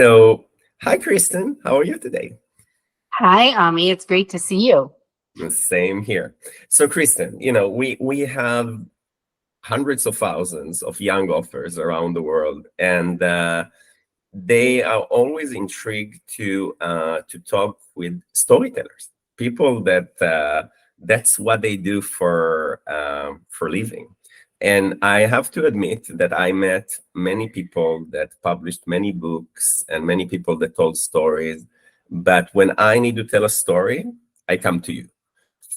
So, hi, Kristen. How are you today? Hi, Ami. It's great to see you. The same here. So, Kristen, we have hundreds of thousands of young authors around the world, and they are always intrigued to talk with storytellers, people that's what they do for living. And I have to admit that I met many people that published many books and many people that told stories. But when I need to tell a story, I come to you.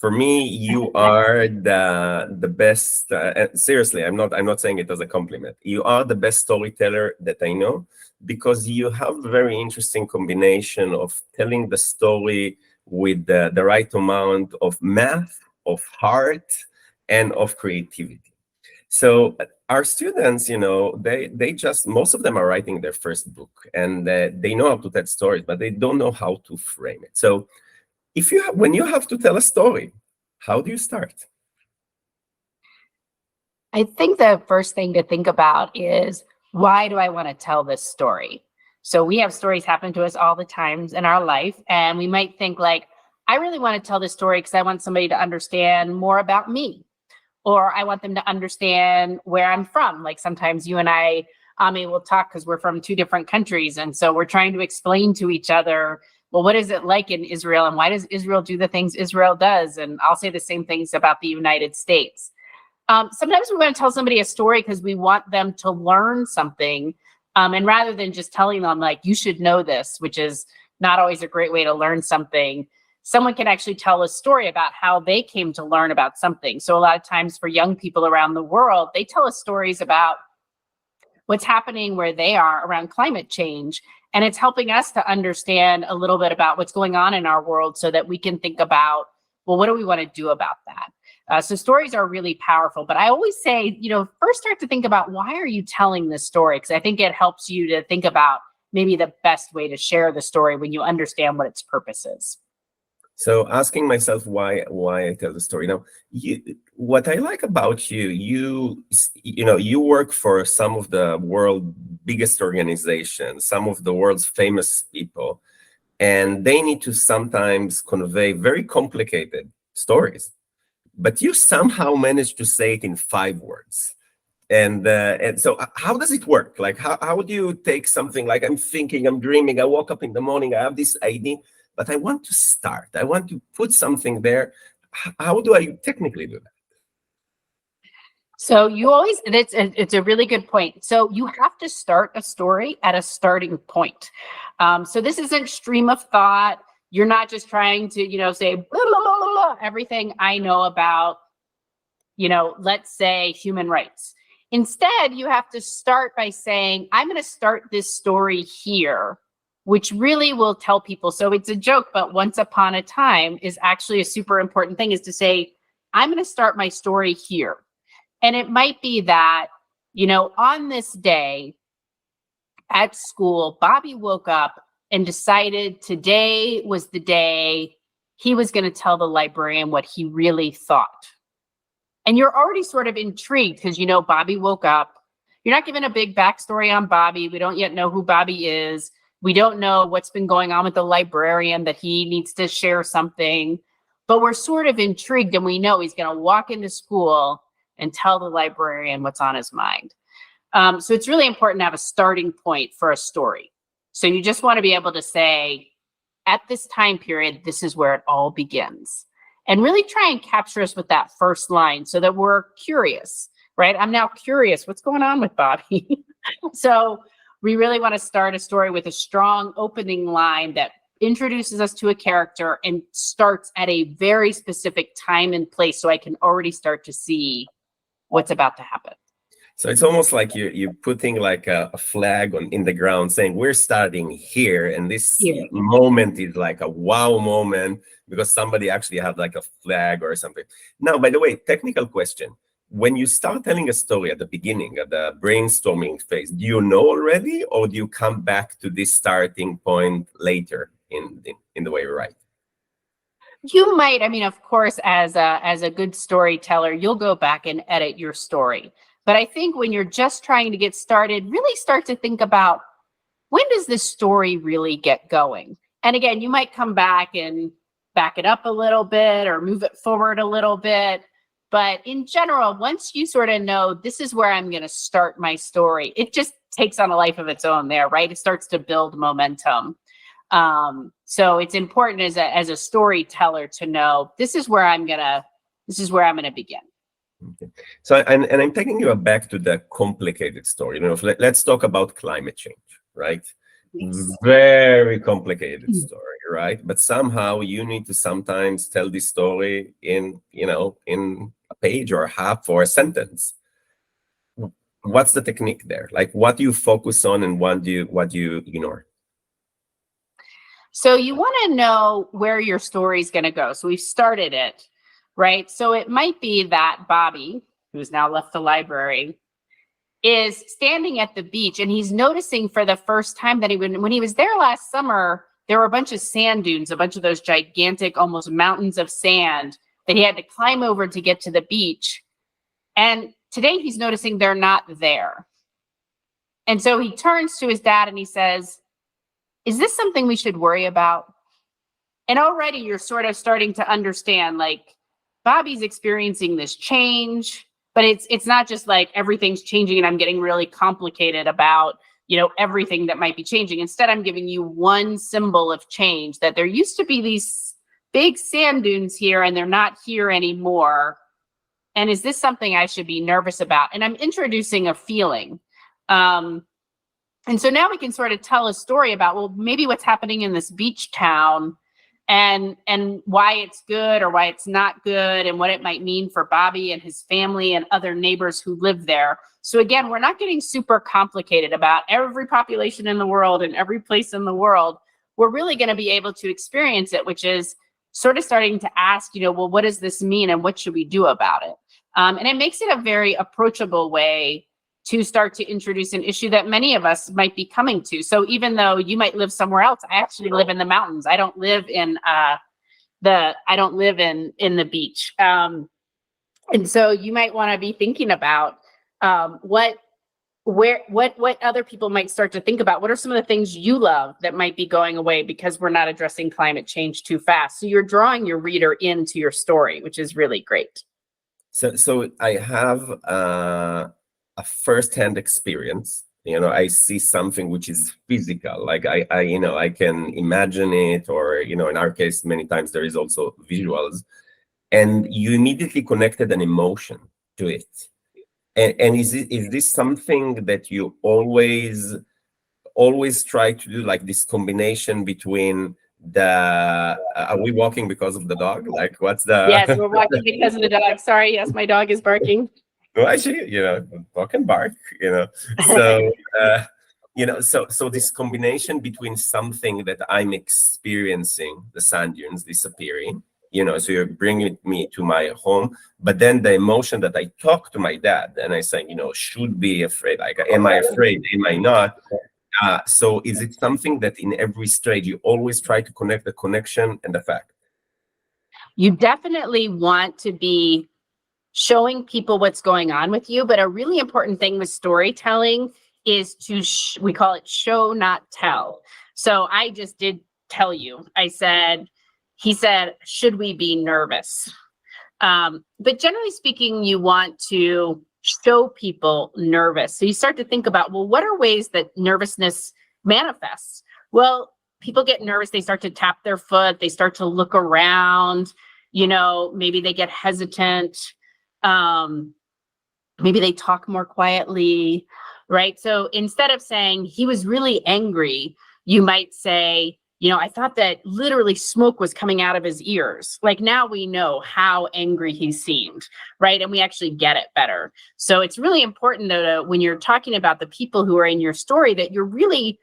For me, you are the best. Seriously, I'm not saying it as a compliment. You are the best storyteller that I know, because you have a very interesting combination of telling the story with the right amount of math, of heart, and of creativity. So our students, they just, most of them are writing their first book, and they know how to tell stories, but they don't know how to frame it. So when you have to tell a story, how do you start? I think the first thing to think about is, why do I want to tell this story? So we have stories happen to us all the times in our life, and we might think like, I really want to tell this story because I want somebody to understand more about me, or I want them to understand where I'm from. Like sometimes you and I, Ami, will talk because we're from two different countries, and so we're trying to explain to each other, well, what is it like in Israel, and why does Israel do the things Israel does? And I'll say the same things about the United States. Sometimes we want to tell somebody a story because we want them to learn something. And rather than just telling them like, you should know this, which is not always a great way to learn something, someone can actually tell a story about how they came to learn about something. So a lot of times for young people around the world, they tell us stories about what's happening where they are around climate change. And it's helping us to understand a little bit about what's going on in our world so that we can think about, well, what do we want to do about that? So stories are really powerful, but I always say, first start to think about, why are you telling this story? Because I think it helps you to think about maybe the best way to share the story when you understand what its purpose is. So asking myself why I tell the story. Now, what I like about you work for some of the world's biggest organizations, some of the world's famous people, and they need to sometimes convey very complicated stories. But you somehow manage to say it in 5 words. And so how does it work? Like, how do you take something like, I'm thinking, I'm dreaming, I woke up in the morning, I have this idea, but I want to start. I want to put something there. How do I technically do that? So it's a really good point. So you have to start a story at a starting point. So this isn't stream of thought. You're not just trying to, say, blah, blah, blah, blah, blah, everything I know about, let's say human rights. Instead, you have to start by saying, I'm going to start this story here, which really will tell people. So it's a joke, but once upon a time is actually a super important thing, is to say, I'm going to start my story here. And it might be that, on this day at school, Bobby woke up and decided today was the day he was going to tell the librarian what he really thought. And you're already sort of intrigued because, Bobby woke up. You're not given a big backstory on Bobby. We don't yet know who Bobby is. We don't know what's been going on with the librarian, that he needs to share something. But we're sort of intrigued, and we know he's going to walk into school and tell the librarian what's on his mind. So it's really important to have a starting point for a story. So you just want to be able to say, at this time period, this is where it all begins. And really try and capture us with that first line so that we're curious, right? I'm now curious, what's going on with Bobby? So we really want to start a story with a strong opening line that introduces us to a character and starts at a very specific time and place, so I can already start to see what's about to happen. So it's almost like you're putting like a flag in the ground saying, we're starting here. And this moment is like a wow moment because somebody actually had like a flag or something. Now, by the way, technical question. When you start telling a story at the beginning, at the brainstorming phase, do you know already, or do you come back to this starting point later in the way you write? You might, of course, as a good storyteller, you'll go back and edit your story. But I think when you're just trying to get started, really start to think about, when does this story really get going? And again, you might come back and back it up a little bit or move it forward a little bit. But in general, once you sort of know this is where I'm going to start my story, it just takes on a life of its own there, right? It starts to build momentum. So it's important as a storyteller to know this is where I'm gonna begin. Okay. So and I'm taking you back to the complicated story. Let's talk about climate change, right? Yes. Very complicated story, right? But somehow you need to sometimes tell this story in a page or a half or a sentence. What's the technique there? Like, what do you focus on and what do you ignore? So you want to know where your story is going to go. So we've started it, right? So it might be that Bobby, who's now left the library, is standing at the beach and he's noticing for the first time that when he was there last summer, there were a bunch of sand dunes, a bunch of those gigantic, almost mountains of sand that he had to climb over to get to the beach. And today he's noticing they're not there. And so he turns to his dad and he says, is this something we should worry about? And already you're sort of starting to understand, like, Bobby's experiencing this change, but it's not just like everything's changing and I'm getting really complicated about, everything that might be changing. Instead, I'm giving you one symbol of change, that there used to be these big sand dunes here and they're not here anymore. And is this something I should be nervous about? And I'm introducing a feeling. And so now we can sort of tell a story about, well, maybe what's happening in this beach town and why it's good or why it's not good and what it might mean for Bobby and his family and other neighbors who live there. So again, we're not getting super complicated about every population in the world and every place in the world. We're really going to be able to experience it, which is sort of starting to ask, well, what does this mean and what should we do about it? And it makes it a very approachable way to start to introduce an issue that many of us might be coming to. So even though you might live somewhere else, I actually live in the mountains. I don't live in the beach. And so you might want to be thinking about what other people might start to think about. What are some of the things you love that might be going away because we're not addressing climate change too fast? So you're drawing your reader into your story, which is really great. So I have a first-hand experience. I see something which is physical, like I can imagine it, or in our case, many times there is also visuals, and you immediately connected an emotion to it. And is this something that you always try to do, like this combination between are we walking because of the dog? Like, what's the... Yes, we're walking because of the dog. Sorry, yes, my dog is barking. Well, actually, dog can bark, So, so this combination between something that I'm experiencing, the sand dunes disappearing, so you're bringing me to my home, but then the emotion that I talk to my dad and I say, should be afraid. Like, am I afraid? Am I not? So is it something that in every stage you always try to connect the connection and the fact? You definitely want to be showing people what's going on with you, but a really important thing with storytelling is to, we call it show, not tell. So I just did tell you, he said, should we be nervous? But generally speaking, you want to show people nervous. So you start to think about, well, what are ways that nervousness manifests? Well, people get nervous. They start to tap their foot. They start to look around, maybe they get hesitant. Maybe they talk more quietly, right? So instead of saying he was really angry, you might say, I thought that literally smoke was coming out of his ears. Like, now we know how angry he seemed, right? And we actually get it better. So it's really important, though, when you're talking about the people who are in your story, that you're really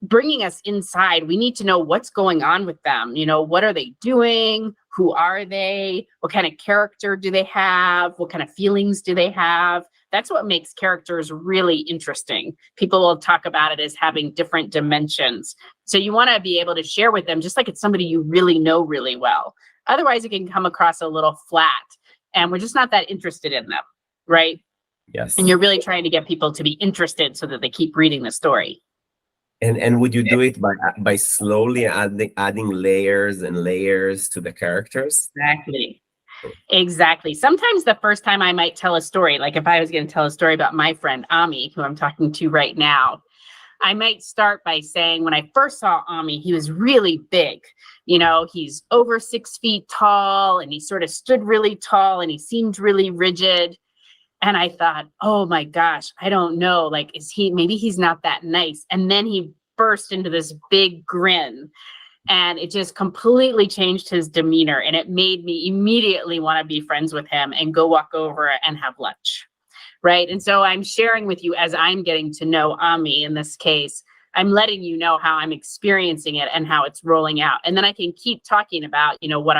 bringing us inside. We need to know what's going on with them. What are they doing? Who are they? What kind of character do they have? What kind of feelings do they have? That's what makes characters really interesting. People will talk about it as having different dimensions. So you want to be able to share with them, just like it's somebody you really know really well. Otherwise, it can come across a little flat and we're just not that interested in them, right? Yes. And you're really trying to get people to be interested so that they keep reading the story. And would you do it by slowly adding layers and layers to the characters? Exactly. Sometimes the first time I might tell a story, like if I was going to tell a story about my friend Ami, who I'm talking to right now, I might start by saying when I first saw Ami, he was really big. You know, he's over 6 feet tall and he sort of stood really tall and he seemed really rigid. And I thought, oh my gosh, I don't know. Like, maybe he's not that nice. And then he burst into this big grin and it just completely changed his demeanor. And it made me immediately want to be friends with him and go walk over and have lunch. Right. And so I'm sharing with you as I'm getting to know Ami in this case, I'm letting you know how I'm experiencing it and how it's rolling out. And then I can keep talking about, you know, what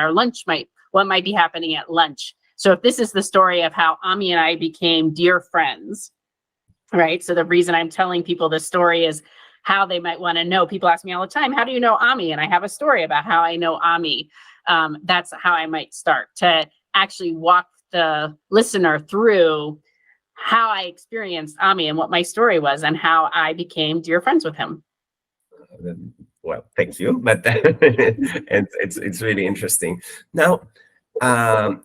might be happening at lunch. So if this is the story of how Ami and I became dear friends, right? So the reason I'm telling people this story is how they might want to know. People ask me all the time, how do you know Ami? And I have a story about how I know Ami. That's how I might start, to actually walk the listener through how I experienced Ami and what my story was and how I became dear friends with him. Well, thank you, but it's really interesting. Now,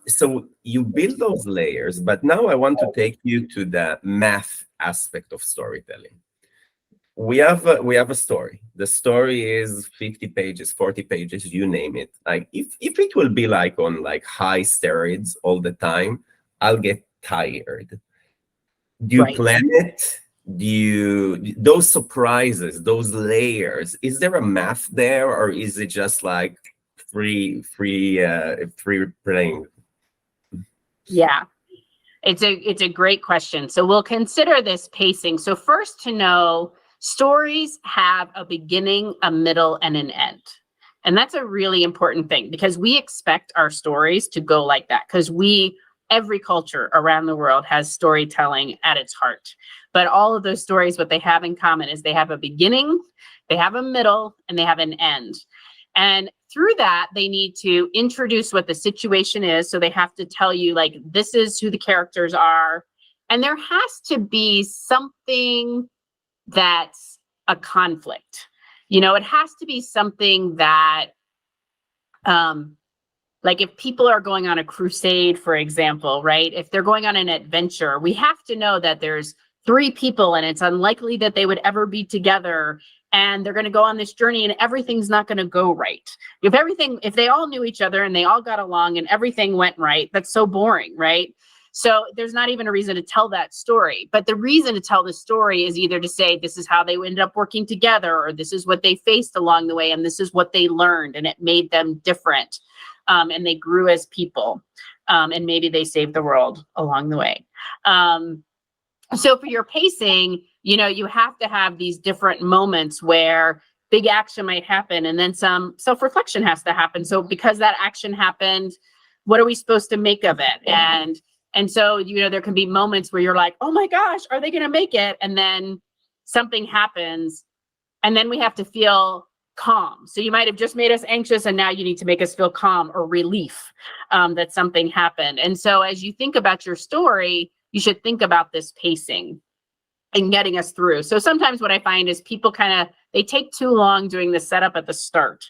so you build those layers, but now I want to take you to the math aspect of storytelling. We have a story. The story is 50 pages, 40 pages, you name it. Like if it will be like on like high steroids all the time, I'll get tired. Do you plan it? Those surprises, those layers, is there a math there, or is it just like free playing? Yeah, it's a great question. So we'll consider this pacing. So first, to know, stories have a beginning, a middle, and an end. And that's a really important thing because we expect our stories to go like that, because every culture around the world has storytelling at its heart. But all of those stories, what they have in common is they have a beginning, they have a middle, and they have an end. And through that, they need to introduce what the situation is. So they have to tell you, like, this is who the characters are. And there has to be something that's a conflict. You know, it has to be something that, like if people are going on a crusade, for example, right? If they're going on an adventure, we have to know that there's 3 people and it's unlikely that they would ever be together. And they're going to go on this journey and everything's not going to go right. If they all knew each other and they all got along and everything went right, that's so boring, right? So there's not even a reason to tell that story. But the reason to tell the story is either to say, this is how they ended up working together, or this is what they faced along the way, and this is what they learned, and it made them different. And they grew as people, and maybe they saved the world along the way. So for your pacing, you know, you have to have these different moments where big action might happen and then some self-reflection has to happen. So because that action happened, what are we supposed to make of it? And so, you know, there can be moments where you're like, oh my gosh, are they going to make it? And then something happens and then we have to feel calm. So you might have just made us anxious and now you need to make us feel calm or relief that something happened. And so as you think about your story, you should think about this pacing and getting us through. So sometimes what I find is people they take too long doing the setup at the start,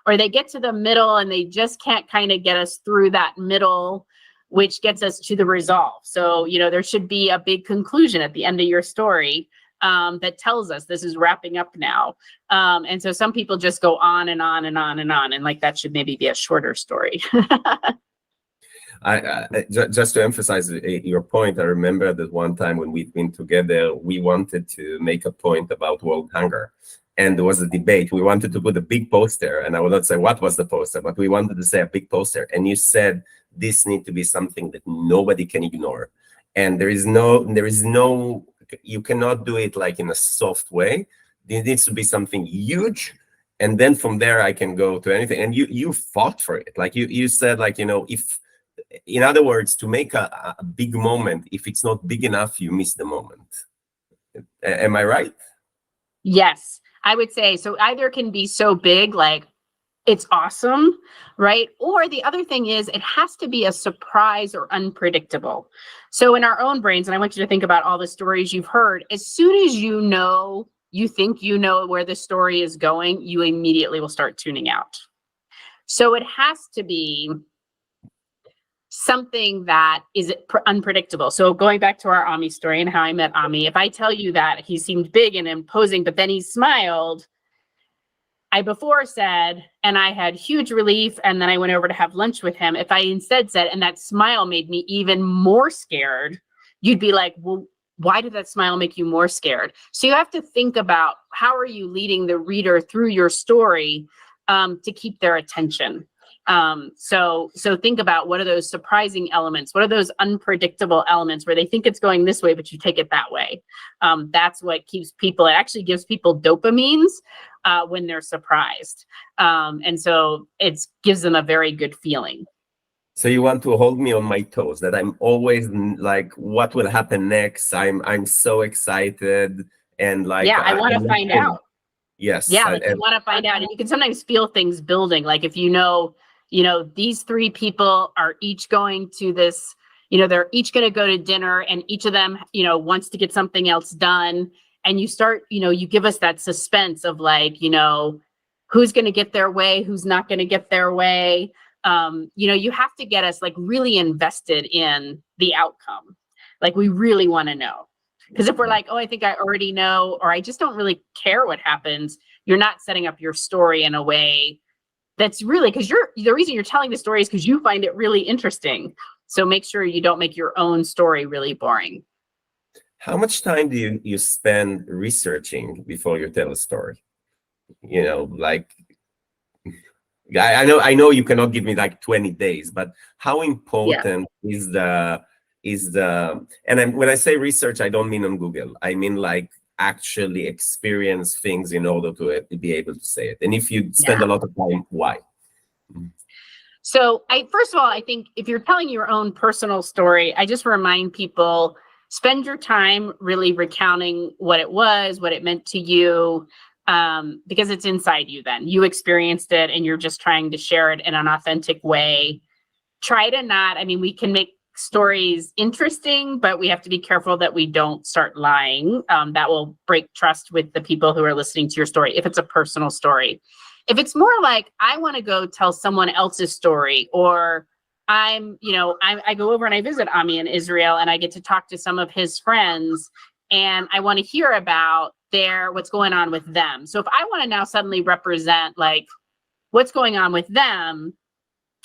or they get to the middle and they just can't kind of get us through that middle, which gets us to the resolve. So, you know, there should be a big conclusion at the end of your story that tells us this is wrapping up now. And so some people just go on and on and on and on. And like, that should maybe be a shorter story. Just to emphasize your point, I remember that one time when we've been together, we wanted to make a point about world hunger. And there was a debate. We wanted to put a big poster, and I will not say what was the poster, but we wanted to say a big poster. And you said this needs to be something that nobody can ignore. And there is no, you cannot do it like in a soft way. There needs to be something huge. And then from there, I can go to anything. And you fought for it. Like you said, like, you know, in other words, to make a big moment, if it's not big enough, you miss the moment. Am I right? Yes, I would say so. Either can be so big, like it's awesome, right? Or the other thing is it has to be a surprise or unpredictable. So in our own brains, and I want you to think about all the stories you've heard, as soon as you know you think you know where the story is going, you immediately will start tuning out. So it has to be something that is unpredictable. So going back to our Ami story and how I met Ami, if I tell you that he seemed big and imposing, but then he smiled, I before said, and I had huge relief, and then I went over to have lunch with him. If I instead said, and that smile made me even more scared, you'd be like, well, why did that smile make you more scared? So you have to think about how are you leading the reader through your story to keep their attention. So think about what are those surprising elements? What are those unpredictable elements where they think it's going this way, but you take it that way? That's what keeps people, it actually gives people dopamines when they're surprised. And so it gives them a very good feeling. So you want to hold me on my toes, that I'm always like, what will happen next? I'm so excited. And like, yeah, I want to find out. Yes. Yeah, like you want to find out. And you can sometimes feel things building. Like if you know, these three people are each going to this, they're each going to go to dinner, and each of them, wants to get something else done. And you start, you give us that suspense of like, who's going to get their way, who's not going to get their way. You have to get us like really invested in the outcome. Like we really want to know. Because if we're like, oh, I think I already know, or I just don't really care what happens, you're not setting up your story in a way that's really, because the reason you're telling the story is because you find it really interesting. So make sure you don't make your own story really boring. How much time do you spend researching before you tell a story? Like, I know you cannot give me like 20 days, but how important is the and when I say research, I don't mean on Google. I mean like actually experience things in order to be able to say it. And if you spend a lot of time, why? So first of all, I think if you're telling your own personal story, I just remind people, spend your time really recounting what it was, what it meant to you, because it's inside you then. You experienced it and you're just trying to share it in an authentic way. Try to not, we can make stories interesting, but we have to be careful that we don't start lying. That will break trust with the people who are listening to your story if it's a personal story. If it's more like, I want to go tell someone else's story, or I go over and I visit Ami in Israel and I get to talk to some of his friends and I want to hear about what's going on with them. So if I want to now suddenly represent like what's going on with them,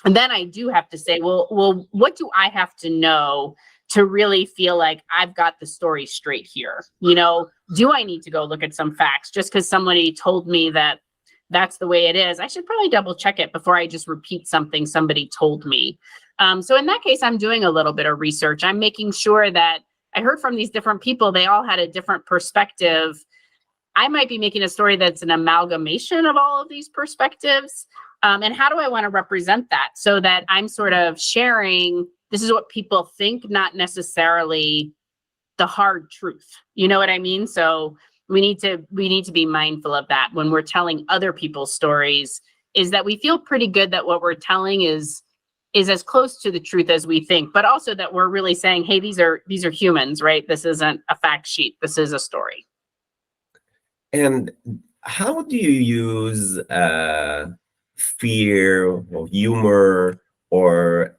and then I do have to say, well, what do I have to know to really feel like I've got the story straight here? Do I need to go look at some facts just because somebody told me that that's the way it is? I should probably double check it before I just repeat something somebody told me. So in that case, I'm doing a little bit of research. I'm making sure that I heard from these different people. They all had a different perspective. I might be making a story that's an amalgamation of all of these perspectives. And how do I want to represent that so that I'm sort of sharing, this is what people think, not necessarily the hard truth. You know what I mean? So we need to be mindful of that when we're telling other people's stories, is that we feel pretty good that what we're telling is as close to the truth as we think, but also that we're really saying, hey, these are humans, right? This isn't a fact sheet. This is a story. And how do you use fear or humor or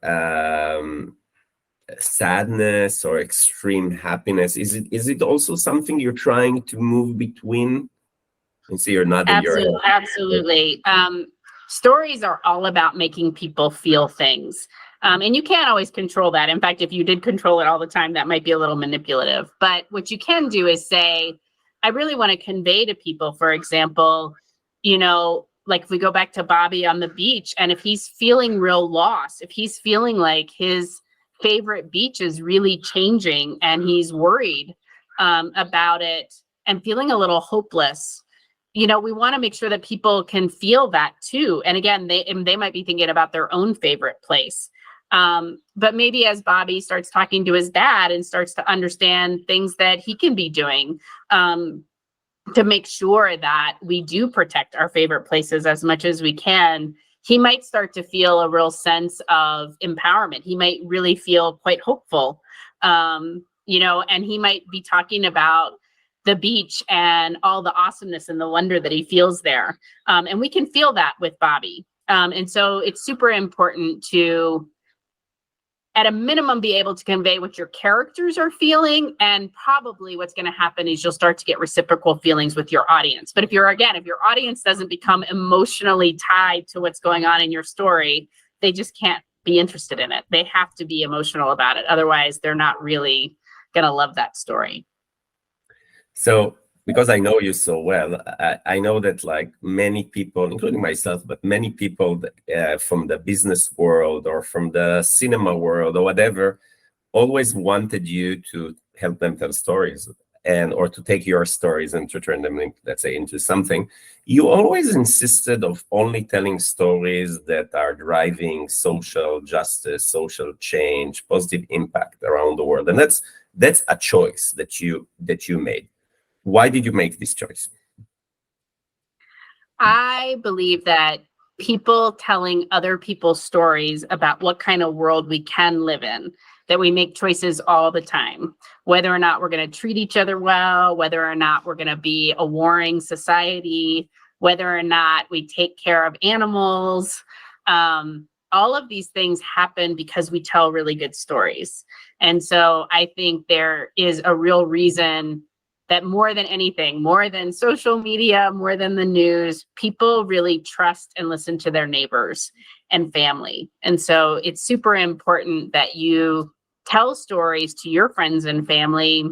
sadness or extreme happiness? Is it also something you're trying to move between? And see, you're not absolutely. Stories are all about making people feel things. And you can't always control that. In fact, if you did control it all the time, that might be a little manipulative. But what you can do is say, I really want to convey to people, for example, like if we go back to Bobby on the beach, and if he's feeling real lost, if he's feeling like his favorite beach is really changing and he's worried about it and feeling a little hopeless, we want to make sure that people can feel that too. And again, they might be thinking about their own favorite place. But maybe as Bobby starts talking to his dad and starts to understand things that he can be doing to make sure that we do protect our favorite places as much as we can, he might start to feel a real sense of empowerment. He might really feel quite hopeful, and he might be talking about the beach and all the awesomeness and the wonder that he feels there. And we can feel that with Bobby. And so it's super important to, at a minimum, be able to convey what your characters are feeling. And probably what's going to happen is you'll start to get reciprocal feelings with your audience. But if your audience doesn't become emotionally tied to what's going on in your story, they just can't be interested in it. They have to be emotional about it. Otherwise, they're not really going to love that story. So, because I know you so well, I know that like many people, including myself, but many people from the business world or from the cinema world or whatever, always wanted you to help them tell stories or to take your stories and to turn them, let's say, into something. You always insisted of only telling stories that are driving social justice, social change, positive impact around the world. And that's a choice that you made. Why did you make this choice? I believe that people telling other people's stories about what kind of world we can live in, that we make choices all the time, whether or not we're going to treat each other well, whether or not we're going to be a warring society, whether or not we take care of animals. All of these things happen because we tell really good stories. And so I think there is a real reason that more than anything, more than social media, more than the news, people really trust and listen to their neighbors and family. And so it's super important that you tell stories to your friends and family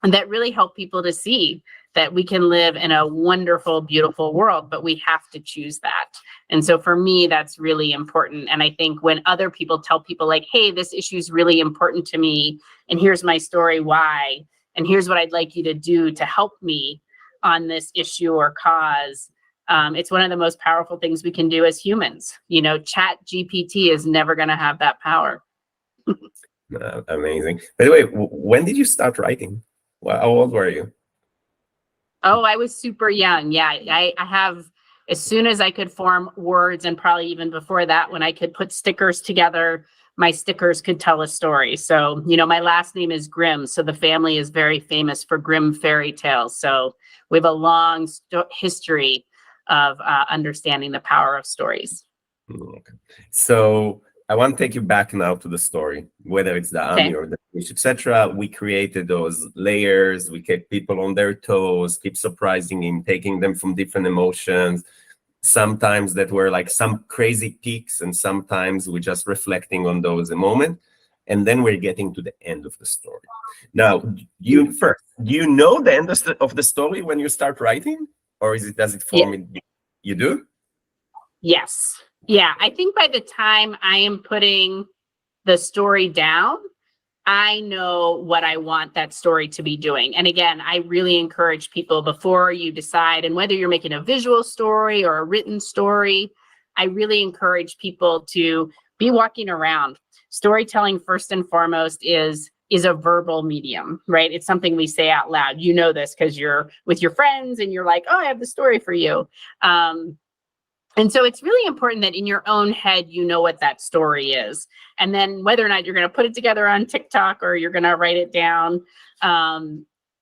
and that really help people to see that we can live in a wonderful, beautiful world, but we have to choose that. And so for me, that's really important. And I think when other people tell people like, hey, this issue is really important to me, and here's my story why, and here's what I'd like you to do to help me on this issue or cause. It's one of the most powerful things we can do as humans. You know, Chat GPT is never going to have that power. Amazing. By the way, when did you start writing? How old were you? Oh, I was super young. Yeah, I have, as soon as I could form words, and probably even before that, when I could put stickers together, my stickers could tell a story. So, you know, my last name is Grimm. So the family is very famous for Grimm fairy tales. So we have a long history of understanding the power of stories. Okay. So I want to take you back now to the story, whether it's the army or the fish, etc. We created those layers. We kept people on their toes, keep surprising them, taking them from different emotions. Sometimes that were like some crazy peaks, and sometimes we're just reflecting on those a moment, and then we're getting to the end of the story. Now, do you know the end of the story when you start writing, or does it form in? You do? Yes. Yeah. I think by the time I am putting the story down, I know what I want that story to be doing. And again, I really encourage people, before you decide, and whether you're making a visual story or a written story, I really encourage people to be walking around. Storytelling, first and foremost, is a verbal medium, right? It's something we say out loud. You know this because you're with your friends and you're like, oh, I have the story for you. And so it's really important that in your own head, you know what that story is. And then whether or not you're going to put it together on TikTok or you're going to write it down,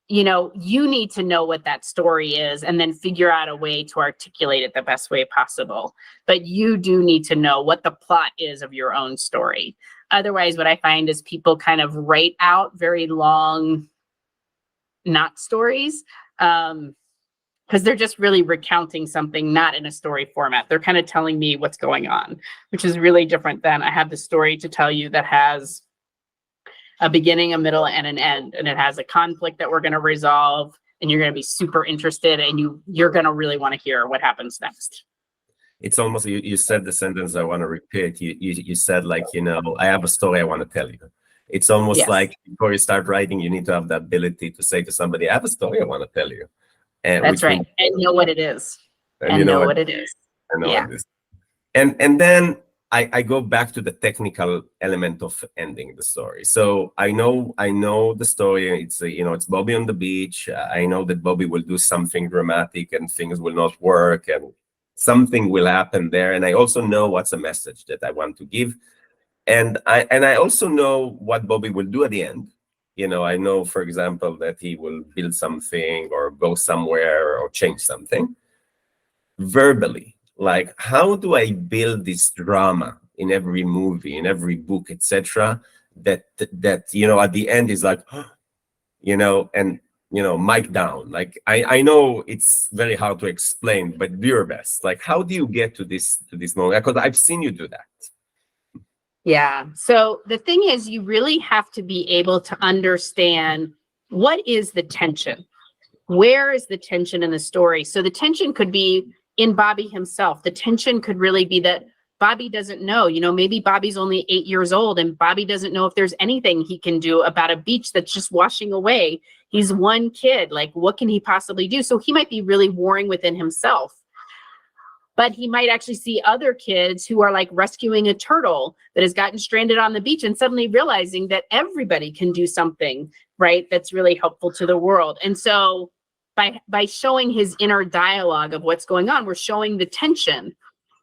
you know, you need to know what that story is and then figure out a way to articulate it the best way possible. But you do need to know what the plot is of your own story. Otherwise, what I find is people kind of write out very long, not stories. Because they're just really recounting something, not in a story format. They're kind of telling me what's going on, which is really different than I have the story to tell you that has a beginning, a middle, and an end. And it has a conflict that we're going to resolve, and you're going to be super interested, and you're going to really want to hear what happens next. It's almost, you said the sentence I want to repeat. You said, like, you know, I have a story I want to tell you. It's almost like before you start writing, you need to have the ability to say to somebody, I have a story I want to tell you. That's right. And know what it is. And you know what it is. I know what it is. And then I go back to the technical element of ending the story. So I know the story. It's it's Bobby on the beach. I know that Bobby will do something dramatic and things will not work and something will happen there. And I also know what's a message that I want to give. And I also know what Bobby will do at the end. I know, for example, that he will build something or go somewhere or change something. Verbally, like, how do I build this drama in every movie, in every book, etc., that at the end is like, and mic down. Like, I know it's very hard to explain, but do your best. Like, how do you get to this moment? Because I've seen you do that. Yeah. So the thing is, you really have to be able to understand what is the tension. Where is the tension in the story? So the tension could be in Bobby himself. The tension could really be that Bobby doesn't know, maybe Bobby's only 8 years old and Bobby doesn't know if there's anything he can do about a beach that's just washing away. He's one kid. Like, what can he possibly do? So he might be really warring within himself. But he might actually see other kids who are like rescuing a turtle that has gotten stranded on the beach and suddenly realizing that everybody can do something, right, that's really helpful to the world. And so by showing his inner dialogue of what's going on, we're showing the tension.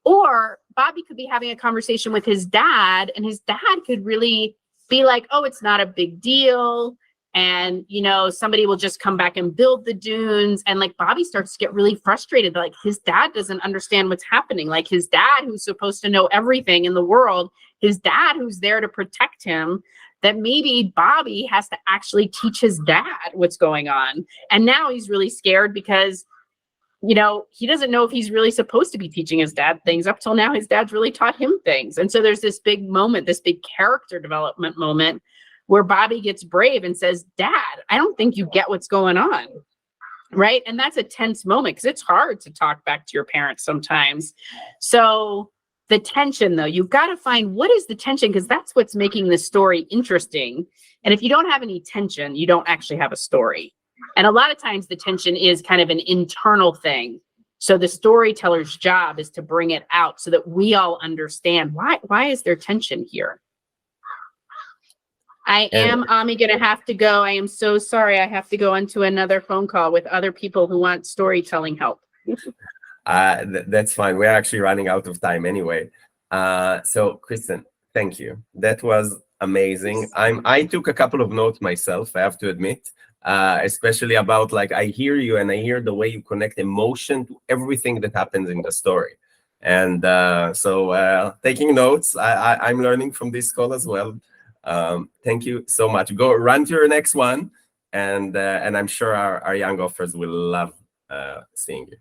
Or Bobby could be having a conversation with his dad, and his dad could really be like, oh, it's not a big deal. And, somebody will just come back and build the dunes. And like Bobby starts to get really frustrated. Like, his dad doesn't understand what's happening. Like, his dad, who's supposed to know everything in the world, his dad, who's there to protect him, that maybe Bobby has to actually teach his dad what's going on. And now he's really scared because, he doesn't know if he's really supposed to be teaching his dad things. Up till now, his dad's really taught him things. And so there's this big moment, this big character development moment where Bobby gets brave and says, Dad, I don't think you get what's going on. Right. And that's a tense moment because it's hard to talk back to your parents sometimes. So the tension, though, you've got to find what is the tension, because that's what's making the story interesting. And if you don't have any tension, you don't actually have a story. And a lot of times the tension is kind of an internal thing. So the storyteller's job is to bring it out so that we all understand why is there tension here? I am, Ami, going to have to go. I am so sorry. I have to go into another phone call with other people who want storytelling help. That's fine. We're actually running out of time anyway. So, Kristen, thank you. That was amazing. I took a couple of notes myself, I have to admit, especially about, like, I hear you and I hear the way you connect emotion to everything that happens in the story. And so taking notes, I'm learning from this call as well. Thank you so much. Go run to your next one, and I'm sure our young offers will love seeing you.